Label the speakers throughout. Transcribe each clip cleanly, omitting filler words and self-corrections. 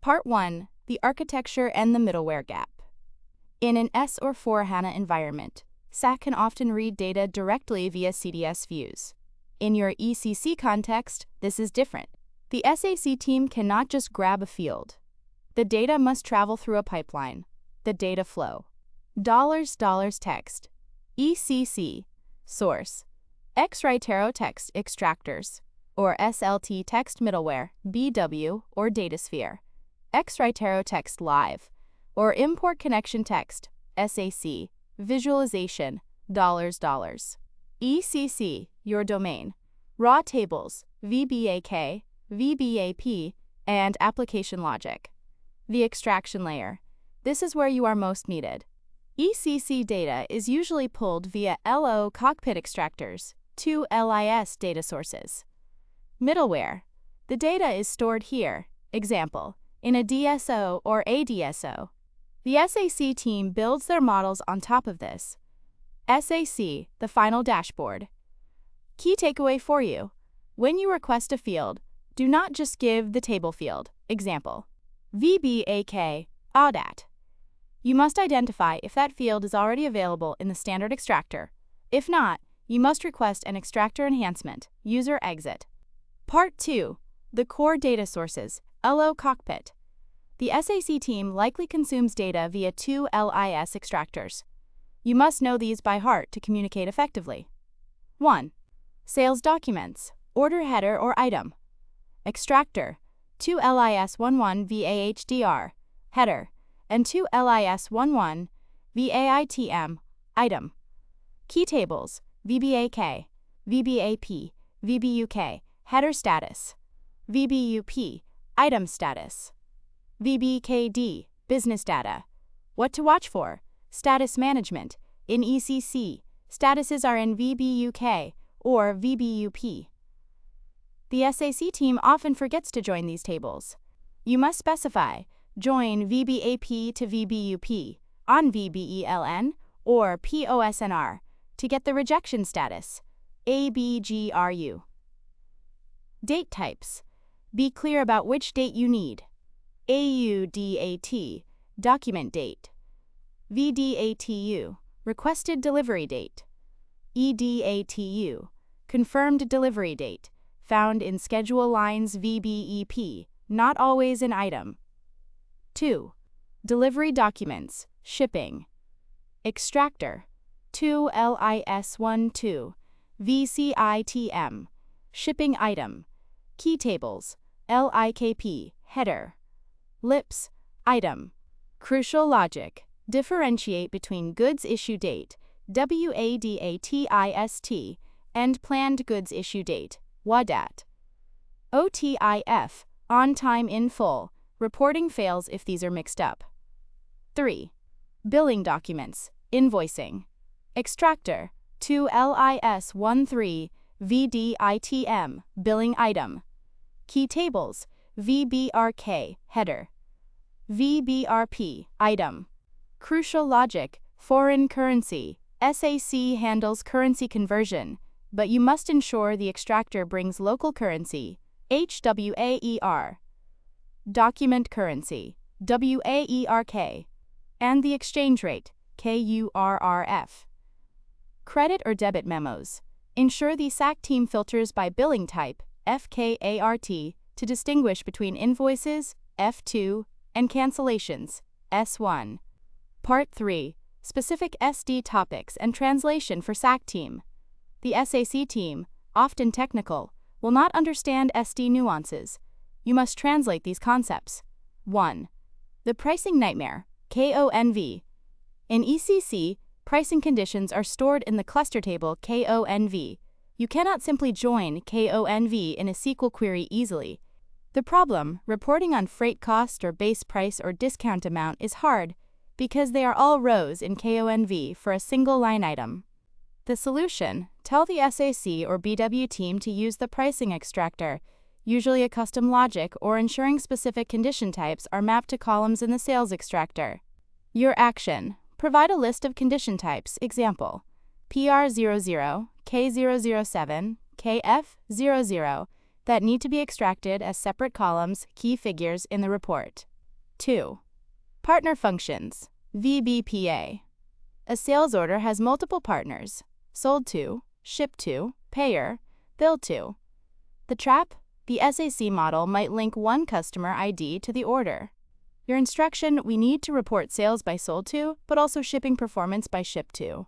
Speaker 1: Part 1. The Architecture and the Middleware Gap. In an S or 4HANA environment, SAC can often read data directly via CDS views. In your ECC context, this is different. The SAC team cannot just grab a field. The data must travel through a pipeline, the data flow. $text, ECC, source, X-Writero text extractors, or SLT text middleware, BW, or datasphere, X-Writero text live, or import connection text, SAC, visualization, $. Your domain, raw tables, VBAK, VBAP, and application logic. The extraction layer. This is where you are most needed. ECC data is usually pulled via LO cockpit extractors, 2 LIS data sources. Middleware. The data is stored here, example, in a DSO or ADSO. The SAC team builds their models on top of this. SAC, the final dashboard. Key takeaway for you. When you request a field, do not just give the table field, example, VBAK, AUDAT. You must identify if that field is already available in the standard extractor. If not, you must request an extractor enhancement, user exit. Part 2. The core data sources, LO cockpit. The SAC team likely consumes data via 2 LIS extractors. You must know these by heart to communicate effectively. 1. Sales documents, order header or item. Extractor, 2 LIS11 VAHDR, header, and 2 LIS11 VAITM, item. Key tables, VBAK, VBAP, VBUK, header status. VBUP, item status. VBKD, business data. What to watch for? Status management. In ECC, statuses are in VBUK or VBUP. The SAC team often forgets to join these tables. You must specify, join VBAP to VBUP on VBELN or POSNR to get the rejection status, ABGRU. Date types. Be clear about which date you need. AUDAT, document date. VDATU, requested delivery date. EDATU, confirmed delivery date, found in schedule lines VBEP, not always in item. 2. Delivery documents, shipping. Extractor, 2 LIS12, VCITM, shipping item. Key tables, LIKP, header. LIPS, item. Crucial logic, differentiate between goods issue date, WADATIST, and planned goods issue date, WADAT. OTIF, on time in full, reporting fails if these are mixed up. 3. Billing documents, invoicing. Extractor, 2 LIS13, VDITM, billing item. Key tables, VBRK, header. VBRP, item. Crucial logic, foreign currency. SAC handles currency conversion, but you must ensure the extractor brings local currency, HWAER. Document currency, WAERK. And the exchange rate, KURRF. Credit or debit memos. Ensure the SAC team filters by billing type, FKART, to distinguish between invoices, F2, and cancellations, S1. Part 3. Specific SD topics and translation for SAC team. The SAC team, often technical, will not understand SD nuances. You must translate these concepts. 1. The pricing nightmare, KONV. In ECC, pricing conditions are stored in the cluster table KONV. You cannot simply join KONV in a SQL query easily. The problem, reporting on freight cost or base price or discount amount, is hard because they are all rows in KONV for a single line item. The solution, tell the SAC or BW team to use the pricing extractor, usually a custom logic or ensuring specific condition types are mapped to columns in the sales extractor. Your action, provide a list of condition types, example, PR00, K007, KF00, that need to be extracted as separate columns, key figures in the report. 2. Partner functions, VBPA. A sales order has multiple partners: sold to, shipped to, payer, billed to. The trap? The SAC model might link one customer ID to the order. Your instruction: we need to report sales by sold to, but also shipping performance by shipped to.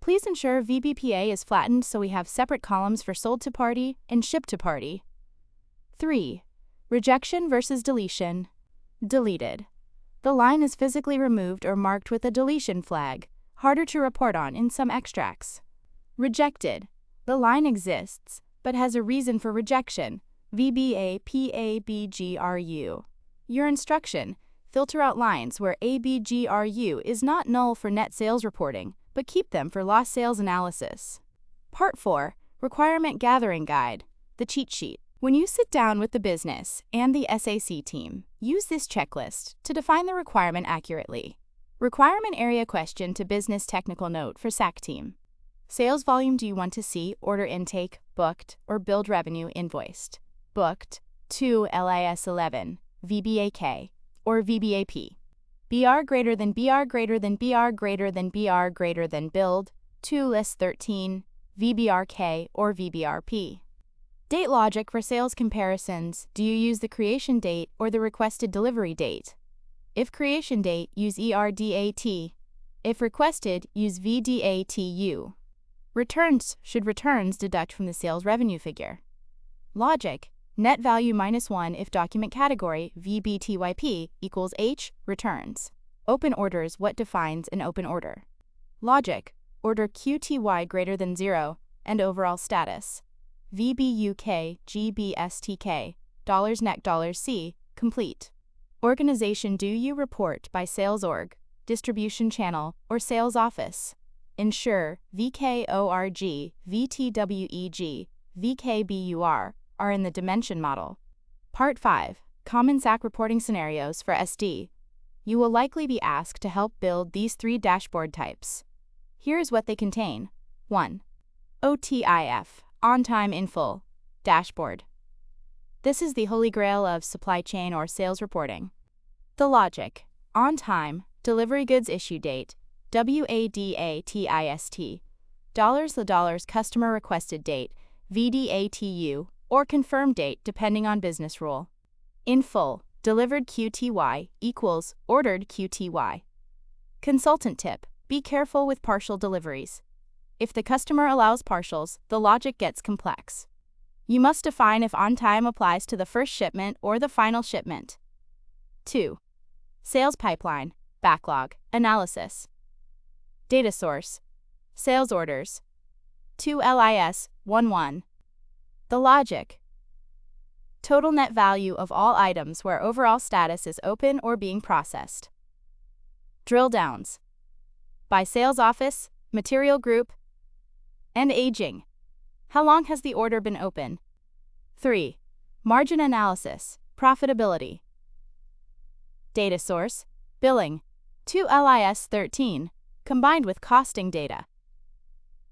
Speaker 1: Please ensure VBPA is flattened so we have separate columns for sold to party and shipped to party. 3. Rejection versus deletion. Deleted. The line is physically removed or marked with a deletion flag, harder to report on in some extracts. Rejected. The line exists, but has a reason for rejection, VBA-PABGRU. Your instruction: filter out lines where ABGRU is not null for net sales reporting, but keep them for lost sales analysis. Part 4. Requirement Gathering Guide, the cheat sheet. When you sit down with the business and the SAC team, use this checklist to define the requirement accurately. Requirement area question to business technical note for SAC team. Sales volume: do you want to see order intake, booked, or billed revenue invoiced? Booked. 2 LIS 11, VBAK, or VBAP. BR greater than BR greater than BR greater than BR greater than billed. 2 LIS 13, VBRK, or VBRP. Date logic for sales comparisons: do you use the creation date or the requested delivery date? If creation date, use ERDAT. If requested, use VDATU. Returns: should returns deduct from the sales revenue figure? Logic: net value -1 if document category VBTYP equals H, returns. Open orders: what defines an open order? Logic: order QTY greater than 0 and overall status. VBUK GBSTK $NEC $C complete. Organization: do you report by sales org, distribution channel, or sales office? Ensure VKORG, VTWEG, VKBUR are in the dimension model. Part 5. Common SAC reporting scenarios for SD. You will likely be asked to help build these 3 dashboard types. Here is what they contain. 1. OTIF, On Time in Full, dashboard. This is the holy grail of supply chain or sales reporting. The logic: on time, delivery goods issue date, WADATIST, $, customer requested date, VDATU, or confirmed date depending on business rule. In full, delivered QTY equals ordered QTY. Consultant tip: be careful with partial deliveries. If the customer allows partials, the logic gets complex. You must define if on time applies to the first shipment or the final shipment. 2. Sales pipeline, backlog, analysis. Data source: sales orders. 2 LIS 11. The logic: total net value of all items where overall status is open or being processed. Drill downs: by sales office, material group, and aging. How long has the order been open? 3. Margin analysis, profitability. Data source: billing. 2 LIS 13, combined with costing data.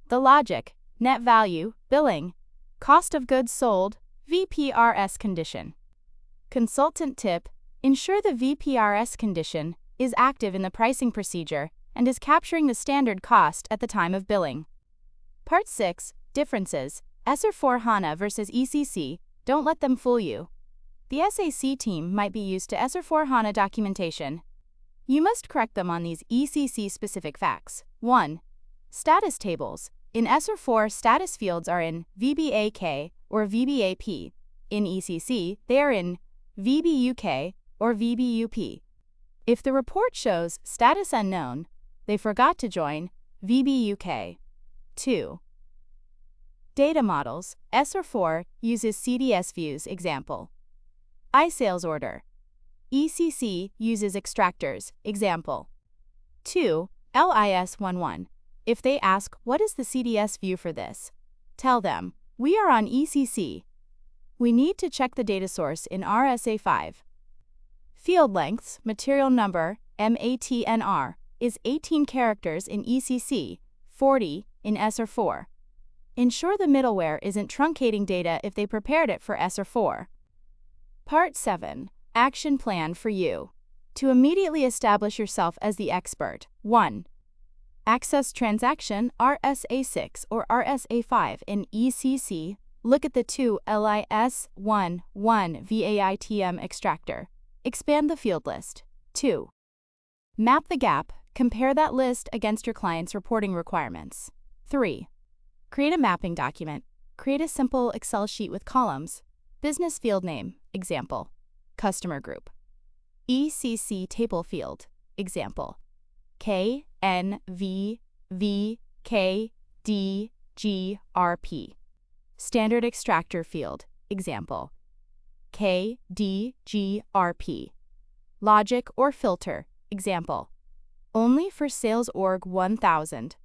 Speaker 1: The logic: net value, billing, cost of goods sold, VPRS condition. Consultant tip: ensure the VPRS condition is active in the pricing procedure and is capturing the standard cost at the time of billing. Part 6. Differences: S/4HANA versus ECC, don't let them fool you. The SAC team might be used to S/4HANA documentation. You must correct them on these ECC-specific facts. 1. Status tables. In S/4, status fields are in VBAK or VBAP. In ECC, they are in VBUK or VBUP. If the report shows status unknown, they forgot to join VBUK. 2. Data models. S/4 uses CDS views example. iSales order. ECC uses extractors example. 2. LIS 11. If they ask, what is the CDS view for this? Tell them, we are on ECC. We need to check the data source in RSA5. Field lengths, material number, MATNR, is 18 characters in ECC, 40 in S/4. Ensure the middleware isn't truncating data if they prepared it for S/4. Part 7. Action plan for you. To immediately establish yourself as the expert, 1. Access transaction RSA6 or RSA5 in ECC. Look at the 2 LIS11 VAITM extractor. Expand the field list. 2. Map the gap. Compare that list against your client's reporting requirements. 3. Create a mapping document. Create a simple Excel sheet with columns. Business field name, example. Customer group. ECC table field, example. KNVVKDGRP. Standard extractor field, example. KDGRP. Logic or filter, example. Only for sales org 1000.